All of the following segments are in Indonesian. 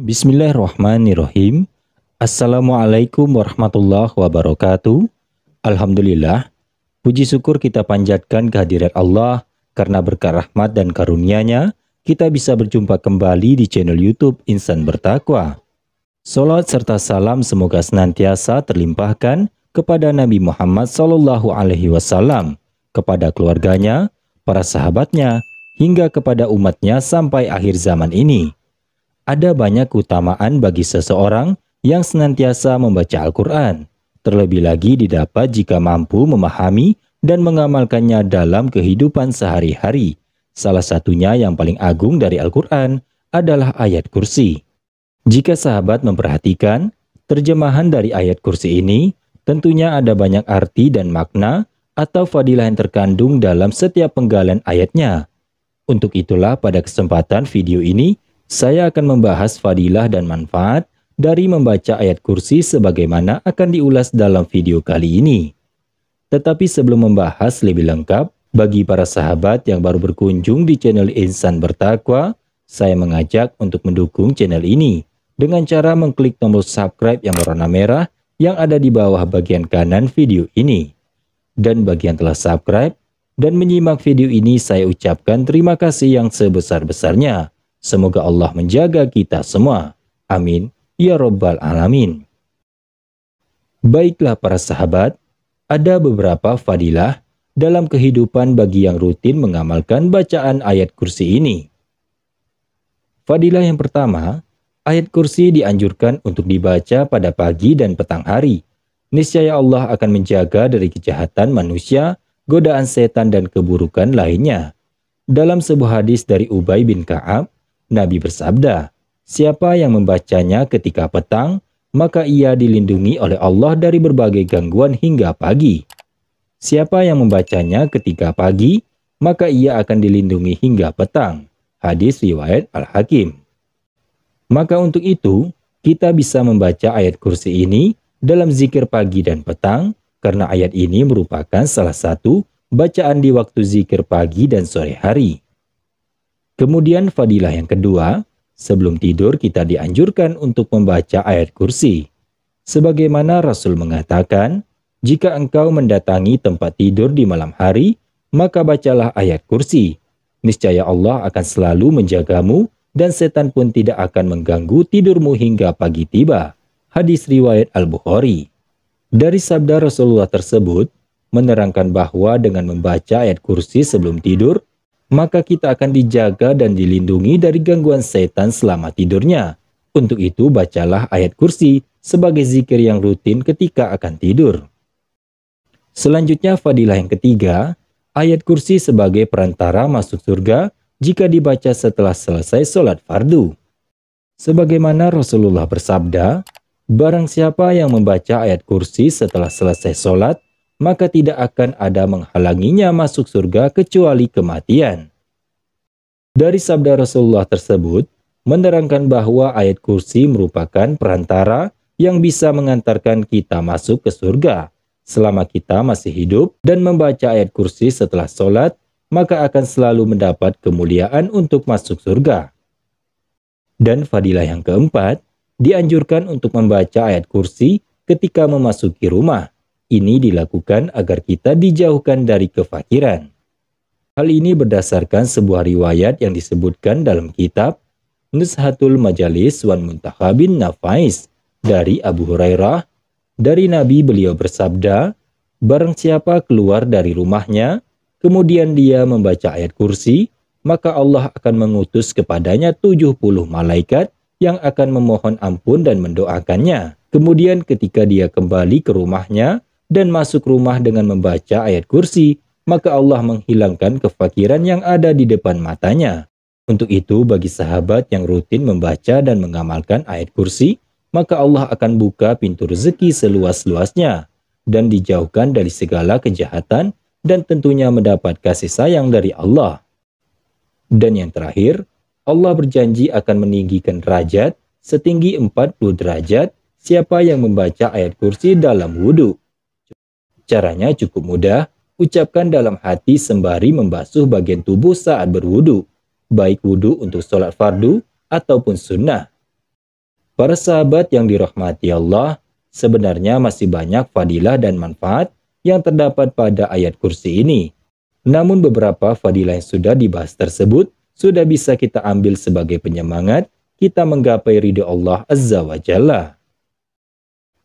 Bismillahirrahmanirrahim. Assalamualaikum warahmatullahi wabarakatuh. Alhamdulillah, puji syukur kita panjatkan kehadirat Allah karena berkah rahmat dan karunia-Nya kita bisa berjumpa kembali di channel YouTube Insan Bertakwa. Salat serta salam semoga senantiasa terlimpahkan kepada Nabi Muhammad SAW, kepada keluarganya, para sahabatnya, hingga kepada umatnya sampai akhir zaman ini. Ada banyak keutamaan bagi seseorang yang senantiasa membaca Al-Quran. Terlebih lagi didapat jika mampu memahami dan mengamalkannya dalam kehidupan sehari-hari. Salah satunya yang paling agung dari Al-Quran adalah ayat kursi. Jika sahabat memperhatikan, terjemahan dari ayat kursi ini tentunya ada banyak arti dan makna atau fadilah yang terkandung dalam setiap penggalan ayatnya. Untuk itulah pada kesempatan video ini, saya akan membahas fadilah dan manfaat dari membaca ayat kursi sebagaimana akan diulas dalam video kali ini. Tetapi sebelum membahas lebih lengkap, bagi para sahabat yang baru berkunjung di channel Insan Bertakwa, saya mengajak untuk mendukung channel ini dengan cara mengklik tombol subscribe yang berwarna merah yang ada di bawah bagian kanan video ini. Dan bagi yang telah subscribe dan menyimak video ini, saya ucapkan terima kasih yang sebesar-besarnya. Semoga Allah menjaga kita semua. Amin. Ya Rabbal Alamin. Baiklah para sahabat, ada beberapa fadilah dalam kehidupan bagi yang rutin mengamalkan bacaan ayat kursi ini. Fadilah yang pertama, ayat kursi dianjurkan untuk dibaca pada pagi dan petang hari. Niscaya Allah akan menjaga dari kejahatan manusia, godaan setan dan keburukan lainnya. Dalam sebuah hadis dari Ubay bin Ka'ab, Nabi bersabda, siapa yang membacanya ketika petang, maka ia dilindungi oleh Allah dari berbagai gangguan hingga pagi. Siapa yang membacanya ketika pagi, maka ia akan dilindungi hingga petang. Hadis riwayat Al-Hakim. Maka untuk itu, kita bisa membaca ayat kursi ini dalam zikir pagi dan petang, karena ayat ini merupakan salah satu bacaan di waktu zikir pagi dan sore hari. Kemudian fadilah yang kedua, sebelum tidur kita dianjurkan untuk membaca ayat kursi. Sebagaimana Rasul mengatakan, jika engkau mendatangi tempat tidur di malam hari, maka bacalah ayat kursi. Niscaya Allah akan selalu menjagamu dan setan pun tidak akan mengganggu tidurmu hingga pagi tiba. Hadis riwayat Al-Bukhari. Dari sabda Rasulullah tersebut, menerangkan bahwa dengan membaca ayat kursi sebelum tidur, maka kita akan dijaga dan dilindungi dari gangguan setan selama tidurnya. Untuk itu bacalah ayat kursi sebagai zikir yang rutin ketika akan tidur. Selanjutnya fadilah yang ketiga, ayat kursi sebagai perantara masuk surga jika dibaca setelah selesai sholat fardu. Sebagaimana Rasulullah bersabda, barang siapa yang membaca ayat kursi setelah selesai sholat, maka tidak akan ada menghalanginya masuk surga kecuali kematian. Dari sabda Rasulullah tersebut, menerangkan bahwa ayat kursi merupakan perantara yang bisa mengantarkan kita masuk ke surga. Selama kita masih hidup dan membaca ayat kursi setelah sholat, maka akan selalu mendapat kemuliaan untuk masuk surga. Dan fadilah yang keempat, dianjurkan untuk membaca ayat kursi ketika memasuki rumah. Ini dilakukan agar kita dijauhkan dari kefakiran. Hal ini berdasarkan sebuah riwayat yang disebutkan dalam kitab Nuzhatul Majalis wan Muntakhabin Nafais dari Abu Hurairah. Dari Nabi beliau bersabda, barang siapa keluar dari rumahnya, kemudian dia membaca ayat kursi, maka Allah akan mengutus kepadanya 70 malaikat yang akan memohon ampun dan mendoakannya. Kemudian ketika dia kembali ke rumahnya, dan masuk rumah dengan membaca ayat kursi, maka Allah menghilangkan kefakiran yang ada di depan matanya. Untuk itu, bagi sahabat yang rutin membaca dan mengamalkan ayat kursi, maka Allah akan buka pintu rezeki seluas-luasnya, dan dijauhkan dari segala kejahatan, dan tentunya mendapat kasih sayang dari Allah. Dan yang terakhir, Allah berjanji akan meninggikan derajat setinggi 40 derajat siapa yang membaca ayat kursi dalam wudhu. Caranya cukup mudah, ucapkan dalam hati sembari membasuh bagian tubuh saat berwudu, baik wudu untuk sholat fardu ataupun sunnah. Para sahabat yang dirahmati Allah, sebenarnya masih banyak fadilah dan manfaat yang terdapat pada ayat kursi ini. Namun beberapa fadilah yang sudah dibahas tersebut sudah bisa kita ambil sebagai penyemangat kita menggapai ridho Allah Azza wa Jalla.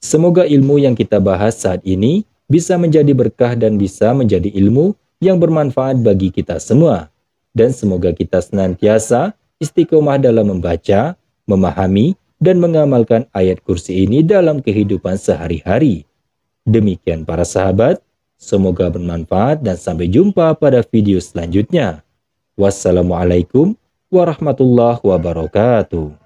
Semoga ilmu yang kita bahas saat ini bisa menjadi berkah dan bisa menjadi ilmu yang bermanfaat bagi kita semua. Dan semoga kita senantiasa istiqomah dalam membaca, memahami, dan mengamalkan ayat kursi ini dalam kehidupan sehari-hari. Demikian para sahabat, semoga bermanfaat dan sampai jumpa pada video selanjutnya. Wassalamualaikum warahmatullahi wabarakatuh.